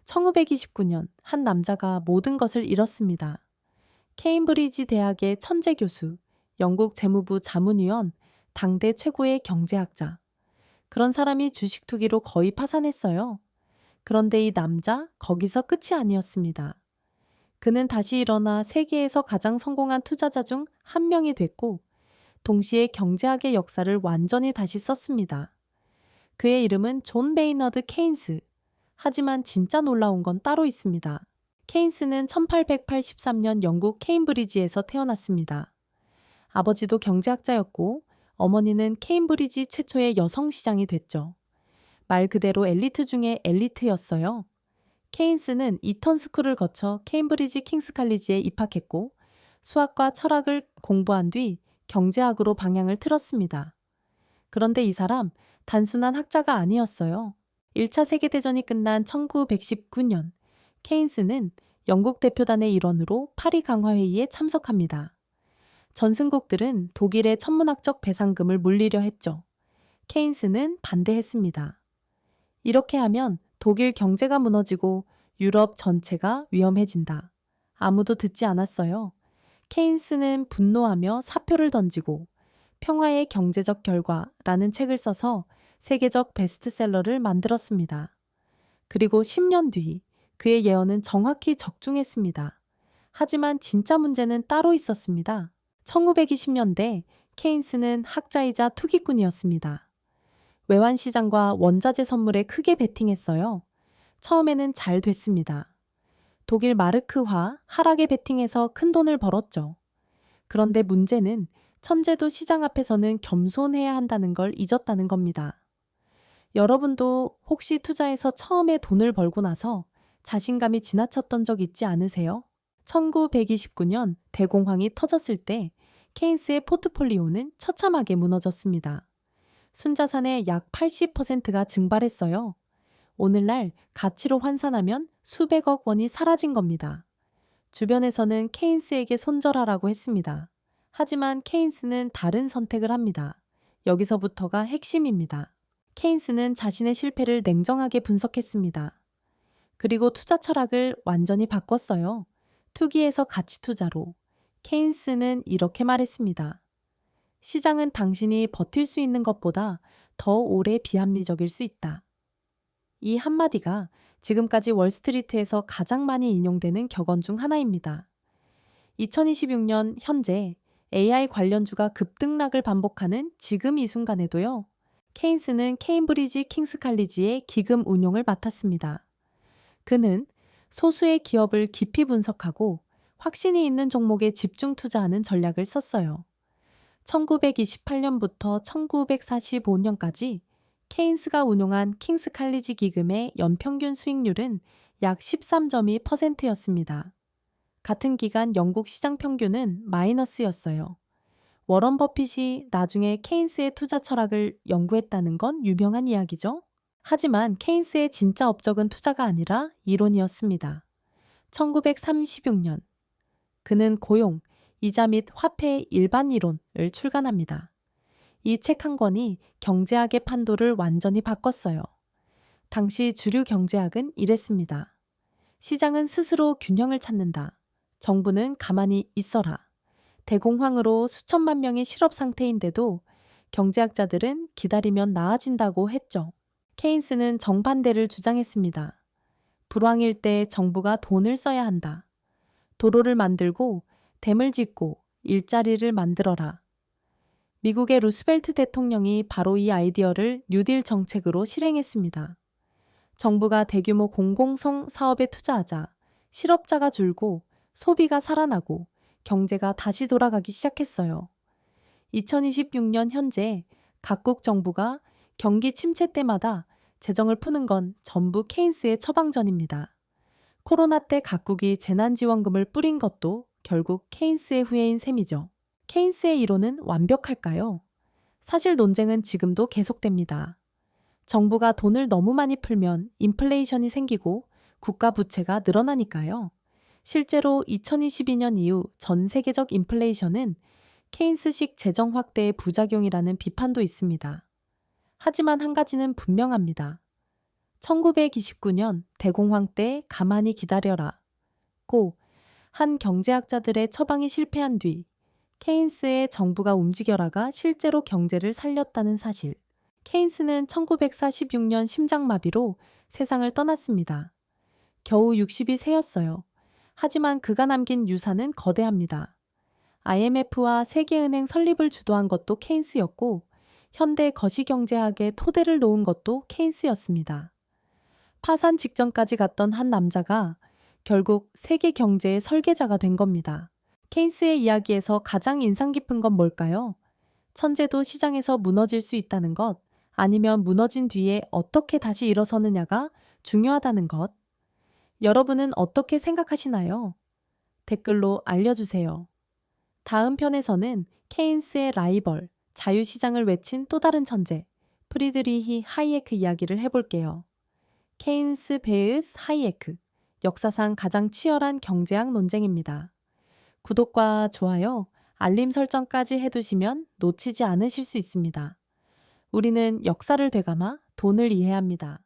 1929년 한 남자가 모든 것을 잃었습니다. 케임브리지 대학의 천재 교수, 영국 재무부 자문위원, 당대 최고의 경제학자. 그런 사람이 주식 투기로 거의 파산했어요. 그런데 이 남자, 거기서 끝이 아니었습니다. 그는 다시 일어나 세계에서 가장 성공한 투자자 중 한 명이 됐고, 동시에 경제학의 역사를 완전히 다시 썼습니다. 그의 이름은 존 베이너드 케인스. 하지만 진짜 놀라운 건 따로 있습니다. 케인스는 1883년 영국 케임브리지에서 태어났습니다. 아버지도 경제학자였고 어머니는 케임브리지 최초의 여성 시장이 됐죠. 말 그대로 엘리트 중에 엘리트였어요. 케인스는 이턴 스쿨을 거쳐 케임브리지 킹스 칼리지에 입학했고 수학과 철학을 공부한 뒤 경제학으로 방향을 틀었습니다. 그런데 이 사람 단순한 학자가 아니었어요. 1차 세계대전이 끝난 1919년 케인스는 영국 대표단의 일원으로 파리 강화회의에 참석합니다. 전승국들은 독일의 천문학적 배상금을 물리려 했죠. 케인스는 반대했습니다. 이렇게 하면 독일 경제가 무너지고 유럽 전체가 위험해진다. 아무도 듣지 않았어요. 케인스는 분노하며 사표를 던지고 평화의 경제적 결과라는 책을 써서 세계적 베스트셀러를 만들었습니다. 그리고 10년 뒤 그의 예언은 정확히 적중했습니다. 하지만 진짜 문제는 따로 있었습니다. 1920년대 케인스는 학자이자 투기꾼이었습니다. 외환시장과 원자재 선물에 크게 베팅했어요. 처음에는 잘 됐습니다. 독일 마르크화 하락에 베팅해서 큰 돈을 벌었죠. 그런데 문제는 천재도 시장 앞에서는 겸손해야 한다는 걸 잊었다는 겁니다. 여러분도 혹시 투자에서 처음에 돈을 벌고 나서 자신감이 지나쳤던 적 있지 않으세요? 1929년 대공황이 터졌을 때 케인스의 포트폴리오는 처참하게 무너졌습니다. 순자산의 약 80%가 증발했어요. 오늘날 가치로 환산하면 수백억 원이 사라진 겁니다. 주변에서는 케인스에게 손절하라고 했습니다. 하지만 케인스는 다른 선택을 합니다. 여기서부터가 핵심입니다. 케인스는 자신의 실패를 냉정하게 분석했습니다. 그리고 투자 철학을 완전히 바꿨어요. 투기에서 가치 투자로. 케인스는 이렇게 말했습니다. 시장은 당신이 버틸 수 있는 것보다 더 오래 비합리적일 수 있다. 이 한마디가 지금까지 월스트리트에서 가장 많이 인용되는 격언 중 하나입니다. 2026년 현재 AI 관련주가 급등락을 반복하는 지금 이 순간에도요. 케인스는 케임브리지 킹스 칼리지의 기금 운용을 맡았습니다. 그는 소수의 기업을 깊이 분석하고 확신이 있는 종목에 집중 투자하는 전략을 썼어요. 1928년부터 1945년까지 케인스가 운용한 킹스 칼리지 기금의 연평균 수익률은 약 13.2%였습니다. 같은 기간 영국 시장 평균은 마이너스였어요. 워런 버핏이 나중에 케인스의 투자 철학을 연구했다는 건 유명한 이야기죠. 하지만 케인스의 진짜 업적은 투자가 아니라 이론이었습니다. 1936년 그는 고용, 이자 및 화폐의 일반 이론을 출간합니다. 이 책 한 권이 경제학의 판도를 완전히 바꿨어요. 당시 주류 경제학은 이랬습니다. 시장은 스스로 균형을 찾는다. 정부는 가만히 있어라. 대공황으로 수천만 명이 실업 상태인데도 경제학자들은 기다리면 나아진다고 했죠. 케인스는 정반대를 주장했습니다. 불황일 때 정부가 돈을 써야 한다. 도로를 만들고 댐을 짓고 일자리를 만들어라. 미국의 루스벨트 대통령이 바로 이 아이디어를 뉴딜 정책으로 실행했습니다. 정부가 대규모 공공성 사업에 투자하자 실업자가 줄고 소비가 살아나고 경제가 다시 돌아가기 시작했어요. 2026년 현재 각국 정부가 경기 침체 때마다 재정을 푸는 건 전부 케인스의 처방전입니다. 코로나 때 각국이 재난지원금을 뿌린 것도 결국 케인스의 후예인 셈이죠. 케인스의 이론은 완벽할까요? 사실 논쟁은 지금도 계속됩니다. 정부가 돈을 너무 많이 풀면 인플레이션이 생기고 국가 부채가 늘어나니까요. 실제로 2022년 이후 전 세계적 인플레이션은 케인스식 재정 확대의 부작용이라는 비판도 있습니다. 하지만 한 가지는 분명합니다. 1929년 대공황 때 가만히 기다려라. 고 한 경제학자들의 처방이 실패한 뒤 케인스의 정부가 움직여라가 실제로 경제를 살렸다는 사실. 케인스는 1946년 심장마비로 세상을 떠났습니다. 겨우 60이 세였어요. 하지만 그가 남긴 유산은 거대합니다. IMF와 세계은행 설립을 주도한 것도 케인스였고, 현대 거시경제학의 토대를 놓은 것도 케인스였습니다. 파산 직전까지 갔던 한 남자가 결국 세계 경제의 설계자가 된 겁니다. 케인스의 이야기에서 가장 인상 깊은 건 뭘까요? 천재도 시장에서 무너질 수 있다는 것, 아니면 무너진 뒤에 어떻게 다시 일어서느냐가 중요하다는 것. 여러분은 어떻게 생각하시나요? 댓글로 알려주세요. 다음 편에서는 케인스의 라이벌, 자유시장을 외친 또 다른 천재, 프리드리히 하이에크 이야기를 해볼게요. 케인스 베으스 하이에크, 역사상 가장 치열한 경제학 논쟁입니다. 구독과 좋아요, 알림 설정까지 해두시면 놓치지 않으실 수 있습니다. 우리는 역사를 되감아 돈을 이해합니다.